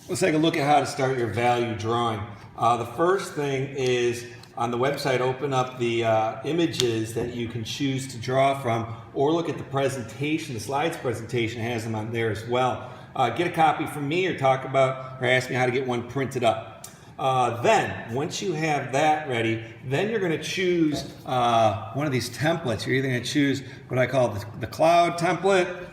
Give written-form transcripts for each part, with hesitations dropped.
Let's take a look at how to start your value drawing. The first thing is on the website, open up the images that you can choose to draw from, or look at the presentation. The slides presentation has them on there as well. Get a copy from me or talk about or ask me how to get one printed up. Then, once you have that ready, then you're going to choose one of these templates. You're either going to choose what I call the cloud template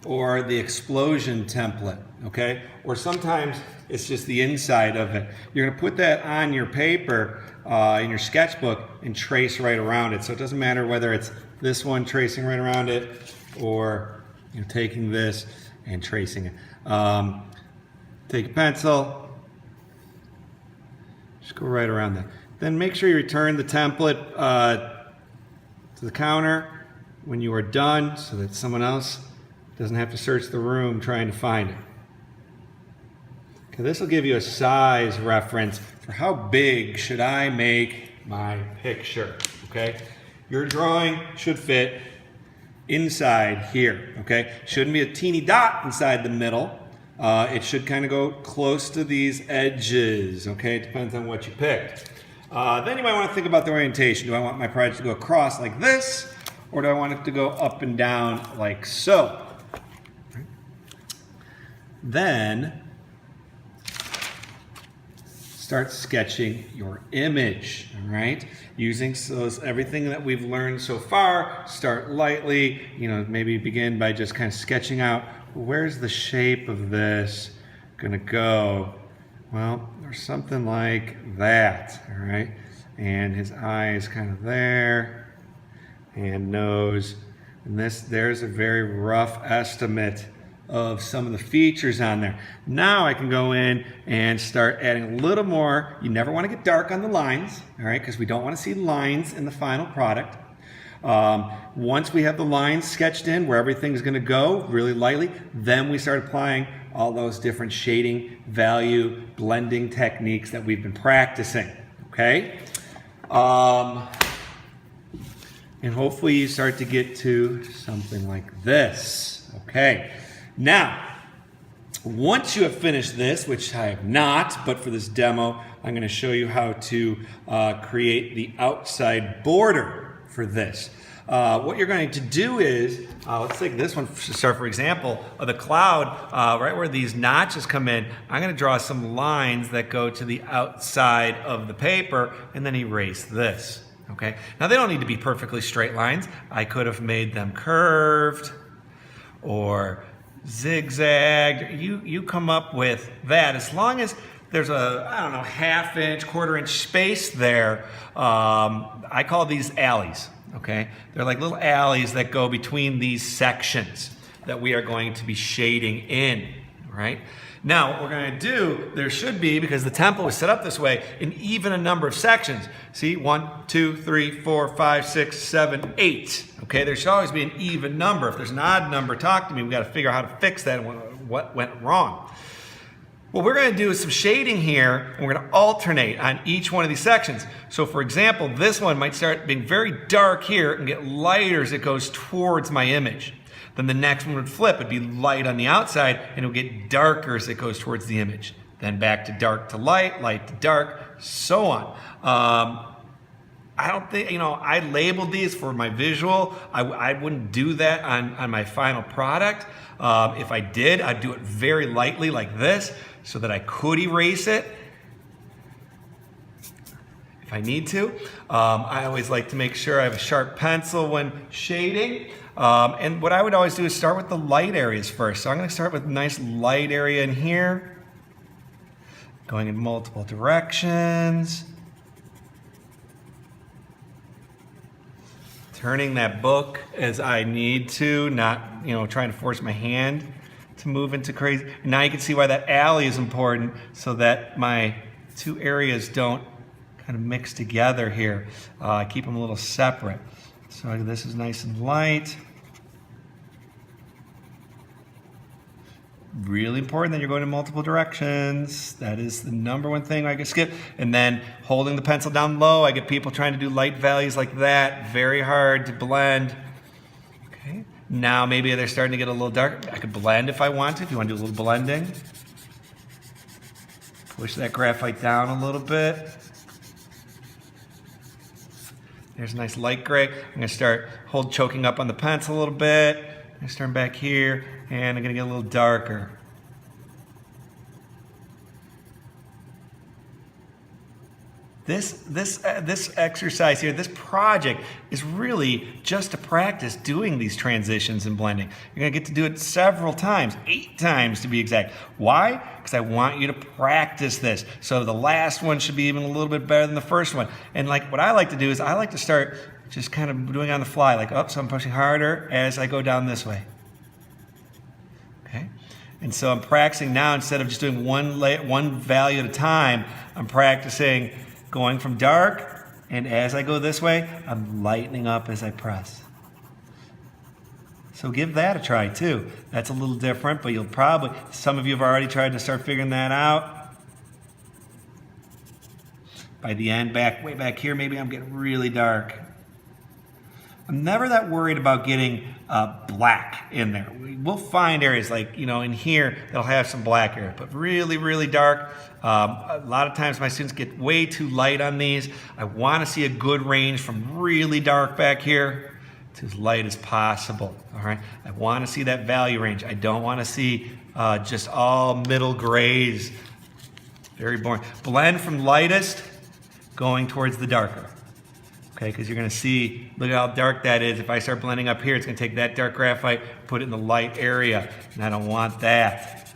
or the explosion template, okay? Or sometimes it's just the inside of it. You're gonna put that on your paper in your sketchbook and trace right around it. So it doesn't matter whether it's this one tracing right around it or taking this and tracing it. Take a pencil, just go right around that. Then make sure you return the template to the counter when you are done so that someone else doesn't have to search the room trying to find it. Okay, this will give you a size reference for how big should I make my picture, okay? Your drawing should fit inside here, okay? Shouldn't be a teeny dot inside the middle. It should kind of go close to these edges, okay? It depends on what you picked. Then you might want to think about the orientation. Do I want my project to go across like this, or do I want it to go up and down like so? Then start sketching your image, all right? Using everything that we've learned so far, start lightly, maybe begin by just kind of sketching out, where's the shape of this gonna go? Well, there's something like that, all right? And his eye is kind of there, and nose, and there's a very rough estimate of some of the features on there. Now I can go in and start adding a little more. You never want to get dark on the lines, all right, because we don't want to see lines in the final product. Once we have the lines sketched in where everything's going to go really lightly, then we start applying all those different shading, value, blending techniques that we've been practicing, okay? And hopefully you start to get to something like this, okay? Now, once you have finished this, which I have not, but for this demo, I'm going to show you how to create the outside border for this. What you're going to do is, let's take this one to start, for example, the cloud, right where these notches come in, I'm going to draw some lines that go to the outside of the paper and then erase this, okay? Now, they don't need to be perfectly straight lines. I could have made them curved or zigzagged. You come up with that. As long as there's a, I don't know, half-inch, quarter-inch space there, I call these alleys, okay? They're like little alleys that go between these sections that we are going to be shading in, right? Now, what we're going to do, there should be, because the template was set up this way, an even a number of sections. See, 1, 2, 3, 4, 5, 6, 7, 8. Okay, there should always be an even number. If there's an odd number, talk to me. We've got to figure out how to fix that and what went wrong. What we're going to do is some shading here, and we're going to alternate on each one of these sections. So, for example, this one might start being very dark here and get lighter as it goes towards my image. Then the next one would flip. It'd be light on the outside, and it would get darker as it goes towards the image. Then back to dark to light, light to dark, so on. I don't think, I labeled these for my visual. I wouldn't do that on my final product. If I did, I'd do it very lightly like this so that I could erase it if I need to. I always like to make sure I have a sharp pencil when shading. And what I would always do is start with the light areas first. So I'm going to start with a nice light area in here, going in multiple directions, turning that book as I need to, not trying to force my hand to move into crazy. And now you can see why that alley is important, so that my two areas don't kind of mix together here. Keep them a little separate. So this is nice and light. Really important that you're going in multiple directions. That is the number one thing I can skip. And then holding the pencil down low, I get people trying to do light values like that. Very hard to blend. Okay. Now maybe they're starting to get a little dark. I could blend if I want to, if you want to do a little blending. Push that graphite down a little bit. There's a nice light gray. I'm going to start choking up on the pencil a little bit. I'm going to start back here, and I'm going to get a little darker. This exercise here, this project is really just to practice doing these transitions and blending. You're going to get to do it several times, 8 times to be exact. Why? Because I want you to practice this. So the last one should be even a little bit better than the first one. And like what I like to do is I like to start just kind of doing on the fly, like, oh, so I'm pushing harder as I go down this way. Okay? And so I'm practicing now, instead of just doing one value at a time, I'm practicing going from dark, and as I go this way, I'm lightening up as I press. So give that a try too. That's a little different, but some of you have already tried to start figuring that out. By the end, way back here, maybe I'm getting really dark. I'm never that worried about getting black in there. We'll find areas like, in here that'll have some black area, but really, really dark. A lot of times my students get way too light on these. I want to see a good range from really dark back here to as light as possible. All right. I want to see that value range. I don't want to see just all middle grays. Very boring. Blend from lightest going towards the darker. Okay, because you're going to see, look at how dark that is. If I start blending up here, it's going to take that dark graphite, put it in the light area, and I don't want that.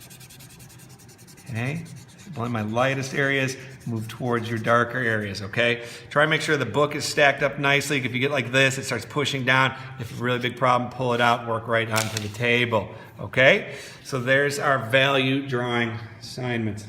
Okay, so blend my lightest areas, move towards your darker areas, okay? Try and make sure the book is stacked up nicely. If you get like this, it starts pushing down. If it's a really big problem, pull it out and work right onto the table, okay? So there's our value drawing assignment.